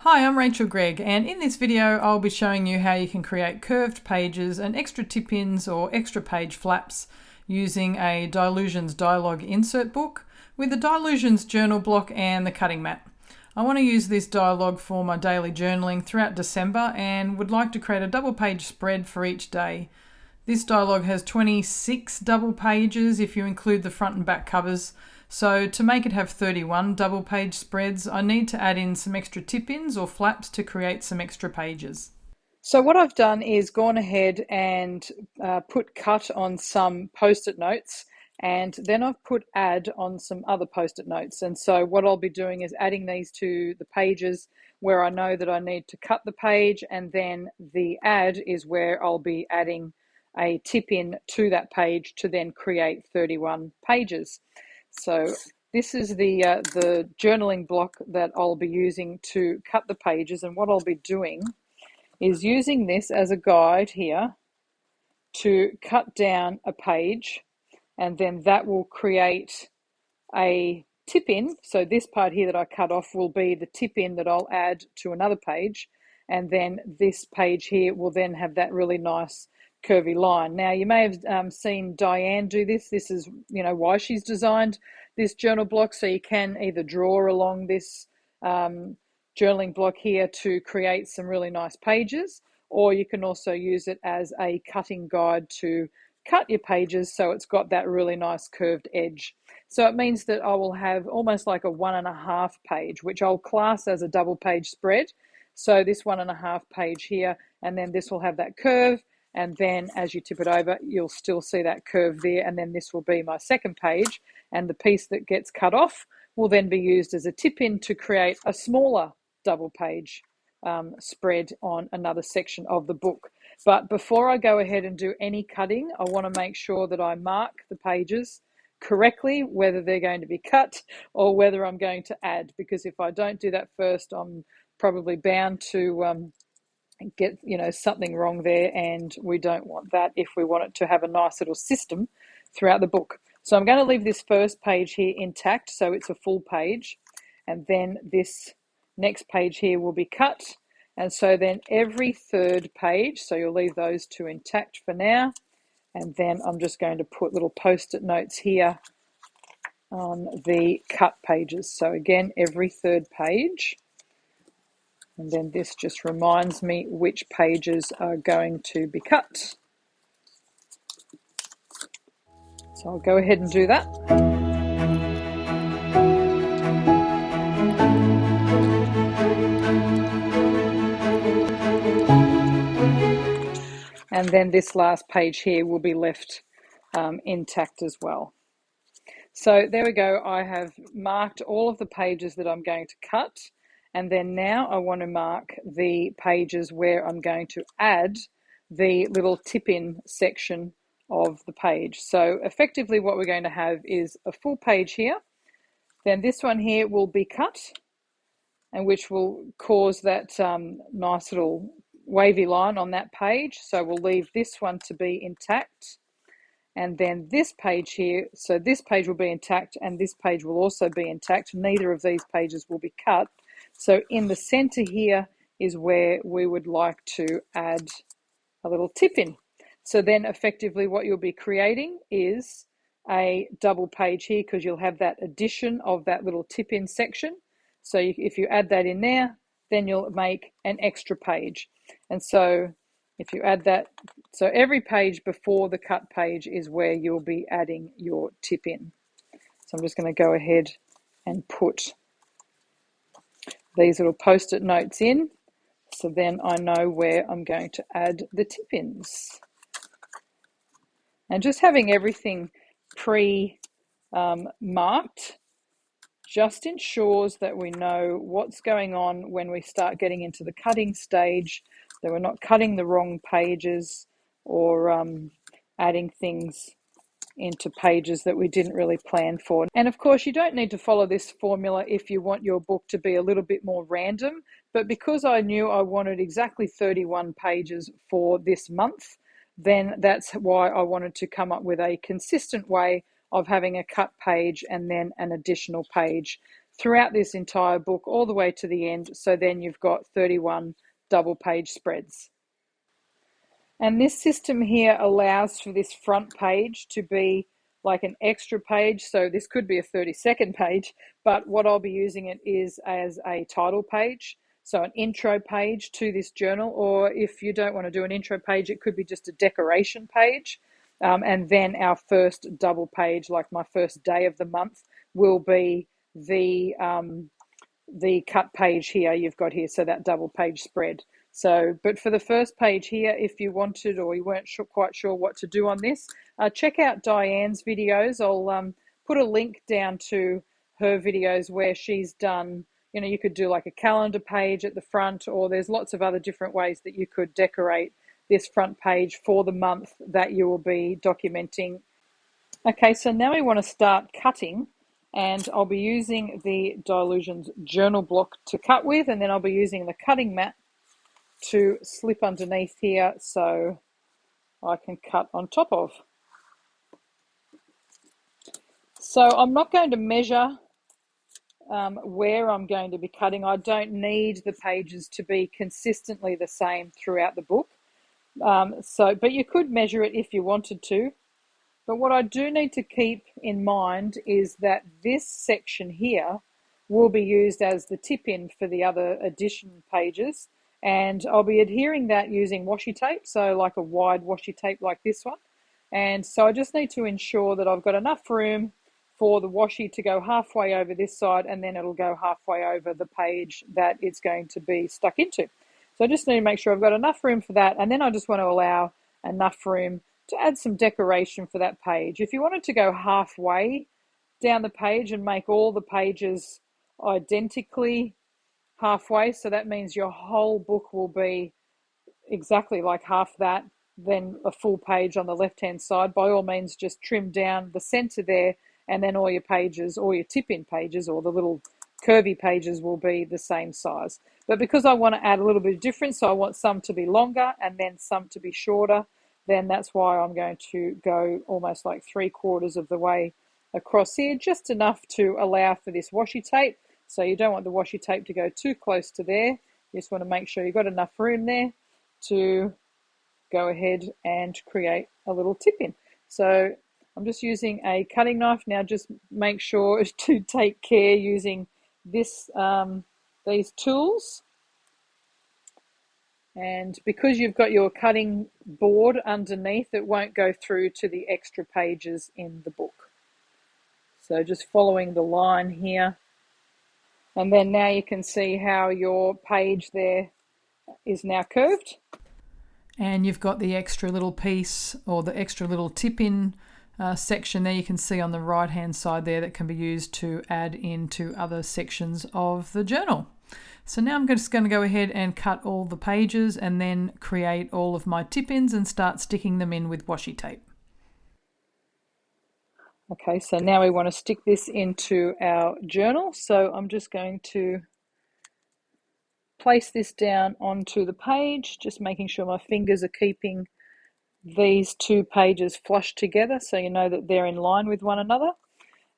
Hi, I'm Rachel Gregg, and in this video I'll be showing you how you can create curved pages and extra tip-ins or extra page flaps using a Dylusions Dyalog insert book with the Dylusions journal block and the cutting mat. I want to use this dialogue for my daily journaling throughout December and would like to create a double page spread for each day. This dialogue has 26 double pages if you include the front and back covers. So to make it have 31 double page spreads, I need to add in some extra tip-ins or flaps to create some extra pages. So what I've done is gone ahead and put cut on some post-it notes, and then I've put add on some other post-it notes. And so what I'll be doing is adding these to the pages where I know that I need to cut the page, and then the add is where I'll be adding a tip-in to that page to then create 31 pages. So this is the journaling block that I'll be using to cut the pages, and what I'll be doing is using this as a guide here to cut down a page, and then that will create a tip-in. So this part here that I cut off will be the tip-in that I'll add to another page, and then this page here will then have that really nice curvy line. Now you may have seen Dyan do this. This is, Washi's designed this journal block, so you can either draw along this journaling block here to create some really nice pages, or you can also use it as a cutting guide to cut your pages so it's got that really nice curved edge. So it means that I will have almost like a 1.5 page, which I'll class as a double page spread. So this 1.5 page here, and then this will have that curve, and then as you tip it over, you'll still see that curve there, and then this will be my second page, and the piece that gets cut off will then be used as a tip-in to create a smaller double page spread on another section of the book. But before I go ahead and do any cutting, I want to make sure that I mark the pages correctly, whether they're going to be cut or whether I'm going to add, because if I don't do that first, I'm probably bound to get something wrong there, and we don't want that if we want it to have a nice little system throughout the book. So I'm going to leave this first page here intact, so it's a full page, and then this next page here will be cut, and so then every third page, so you'll leave those two intact for now, and then I'm just going to put little post-it notes here on the cut pages. So again, every third page. And then this just reminds me which pages are going to be cut. So I'll go ahead and do that. And then this last page here will be left intact as well. So there we go. I have marked all of the pages that I'm going to cut. And then now I want to mark the pages where I'm going to add the little tip-in section of the page. So effectively what we're going to have is a full page here. Then this one here will be cut, and which will cause that nice little wavy line on that page. So we'll leave this one to be intact. And then this page here, so this page will be intact and this page will also be intact. Neither of these pages will be cut. So in the center here is where we would like to add a little tip-in. So then effectively what you'll be creating is a double page here, because you'll have that addition of that little tip-in section. So if you add that in there, then you'll make an extra page. And so if you add that, so every page before the cut page is where you'll be adding your tip-in. So I'm just going to go ahead and put these little post-it notes in, so then I know where I'm going to add the tip-ins. And just having everything pre-marked just ensures that we know what's going on when we start getting into the cutting stage, that we're not cutting the wrong pages or adding things into pages that we didn't really plan for. And of course, you don't need to follow this formula if you want your book to be a little bit more random, but because I knew I wanted exactly 31 pages for this month, then that's why I wanted to come up with a consistent way of having a cut page and then an additional page throughout this entire book all the way to the end. So then you've got 31 double page spreads. And this system here allows for this front page to be like an extra page. So this could be a 32nd page, but what I'll be using it is as a title page. So an intro page to this journal, or if you don't want to do an intro page, it could be just a decoration page. And then our first double page, like my first day of the month, will be the cut page here you've got here, so that double page spread. So, but for the first page here, if you wanted or you weren't quite sure what to do on this, check out Dyan's videos. I'll put a link down to her videos where she's done, you could do like a calendar page at the front, or there's lots of other different ways that you could decorate this front page for the month that you will be documenting. Okay, so now we want to start cutting, and I'll be using the Dylusions journal block to cut with, and then I'll be using the cutting mat to slip underneath here so I can cut on top of. So I'm not going to measure where I'm going to be cutting. I don't need the pages to be consistently the same throughout the book. But you could measure it if you wanted to. But what I do need to keep in mind is that this section here will be used as the tip-in for the other addition pages. And I'll be adhering that using washi tape, so like a wide washi tape like this one. And so I just need to ensure that I've got enough room for the washi to go halfway over this side, and then it'll go halfway over the page that it's going to be stuck into. So I just need to make sure I've got enough room for that, and then I just want to allow enough room to add some decoration for that page. If you wanted to go halfway down the page and make all the pages identically halfway, so that means your whole book will be exactly like half that, then a full page on the left hand side, by all means just trim down the center there, and then all your pages, all your tip-in pages or the little curvy pages will be the same size. But because I want to add a little bit of difference, so I want some to be longer and then some to be shorter, then that's why I'm going to go almost like 3/4 of the way across here, just enough to allow for this washi tape. So you don't want the washi tape to go too close to there. You just want to make sure you've got enough room there to go ahead and create a little tip-in. So I'm just using a cutting knife. Now just make sure to take care using this these tools. And because you've got your cutting board underneath, it won't go through to the extra pages in the book. So just following the line here. And then now you can see how your page there is now curved. And you've got the extra little piece or the extra little tip-in section there you can see on the right hand side there that can be used to add into other sections of the journal. So now I'm just going to go ahead and cut all the pages and then create all of my tip-ins and start sticking them in with washi tape. Okay, so now we want to stick this into our journal. So I'm just going to place this down onto the page, just making sure my fingers are keeping these two pages flush together so you know that they're in line with one another.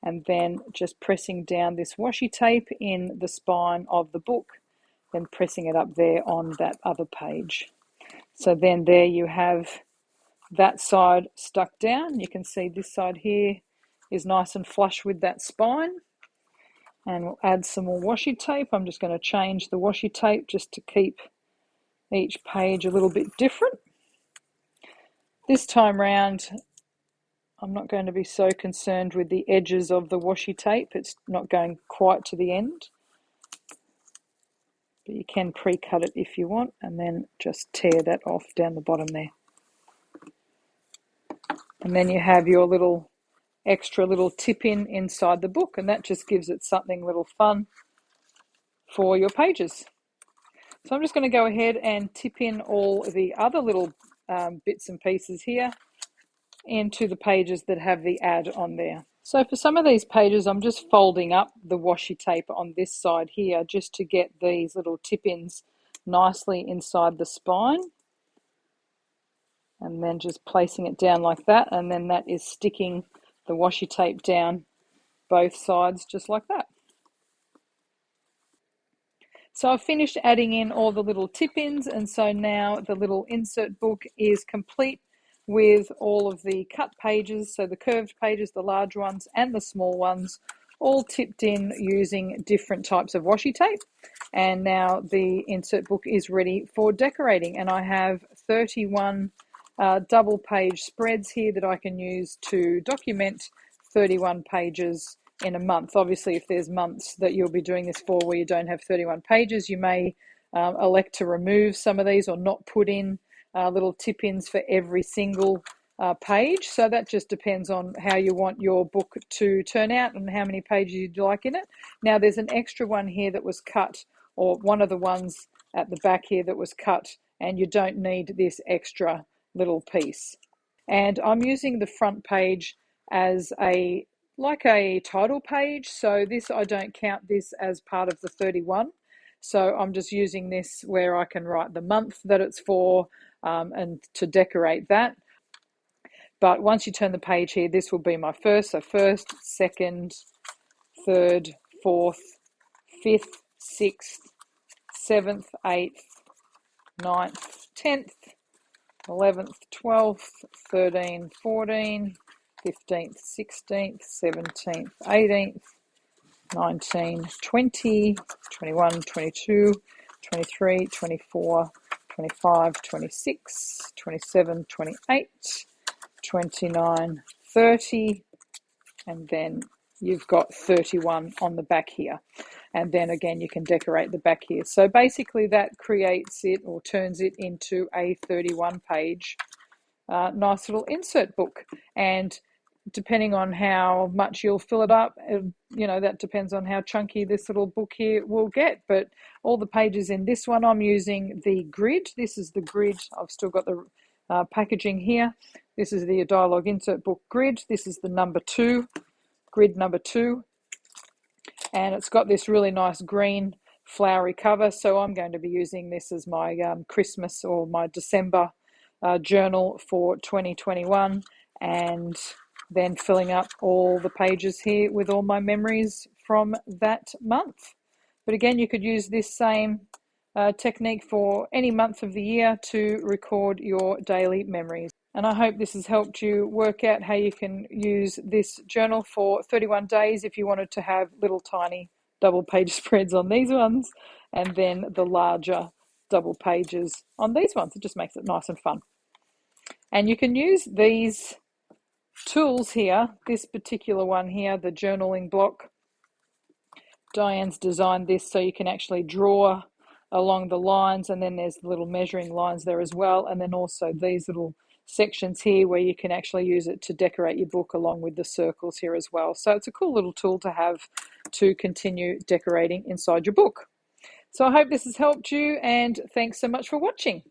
And then just pressing down this washi tape in the spine of the book, then pressing it up there on that other page. So then there you have that side stuck down. You can see this side here is nice and flush with that spine. And we'll add some more washi tape. I'm just going to change the washi tape just to keep each page a little bit different. This time round, I'm not going to be so concerned with the edges of the washi tape. It's not going quite to the end. But you can pre-cut it if you want, and then just tear that off down the bottom there. And then you have your little extra little tip-in inside the book, and that just gives it something little fun for your pages. So I'm just going to go ahead and tip in all the other little bits and pieces here into the pages that have the ad on there. So for some of these pages, I'm just folding up the washi tape on this side here just to get these little tip-ins nicely inside the spine. And then just placing it down like that, and then that is sticking the washi tape down both sides just like that. So I've finished adding in all the little tip-ins, and so now the little insert book is complete with all of the cut pages, so the curved pages, the large ones and the small ones, all tipped in using different types of washi tape. And now the insert book is ready for decorating, and I have 31 double page spreads here that I can use to document 31 pages in a month. Obviously, if there's months that you'll be doing this for where you don't have 31 pages, you may elect to remove some of these or not put in little tip-ins for every single page. So that just depends on how you want your book to turn out and how many pages you'd like in it. Now there's an extra one here that was cut, or one of the ones at the back here that was cut, and you don't need this extra little piece. And I'm using the front page as like a title page, so this, I don't count this as part of the 31. So I'm just using this where I can write the month that it's for and to decorate that. But once you turn the page here, this will be my first. So first, second, third, fourth, fifth, sixth, seventh, eighth, 9th, 10th, 11th, 12th, 13th, 14th, 15th, 16th, 17th, 18th, 19, 20, 21, 22, 23, 24, 25, 26, 27, 28, 29, 30, and then you've got 31 on the back here. And then again, you can decorate the back here. So basically that creates it or turns it into a 31 page nice little insert book. And depending on how much you'll fill it up, you know, that depends on how chunky this little book here will get. But all the pages in this one, I'm using the grid. This is the grid. I've still got the packaging here. This is the Dyalog insert book grid. This is the number 2, grid number 2. And it's got this really nice green flowery cover. So I'm going to be using this as my Christmas or my December journal for 2021, and then filling up all the pages here with all my memories from that month. But again, you could use this same technique for any month of the year to record your daily memories. And I hope this has helped you work out how you can use this journal for 31 days if you wanted to have little tiny double page spreads on these ones, and then the larger double pages on these ones. It just makes it nice and fun. And you can use these tools here, this particular one here, the journaling block. Dyan's designed this so you can actually draw along the lines, and then there's the little measuring lines there as well, and then also these little sections here where you can actually use it to decorate your book along with the circles here as well. So it's a cool little tool to have to continue decorating inside your book. So I hope this has helped you, and thanks so much for watching.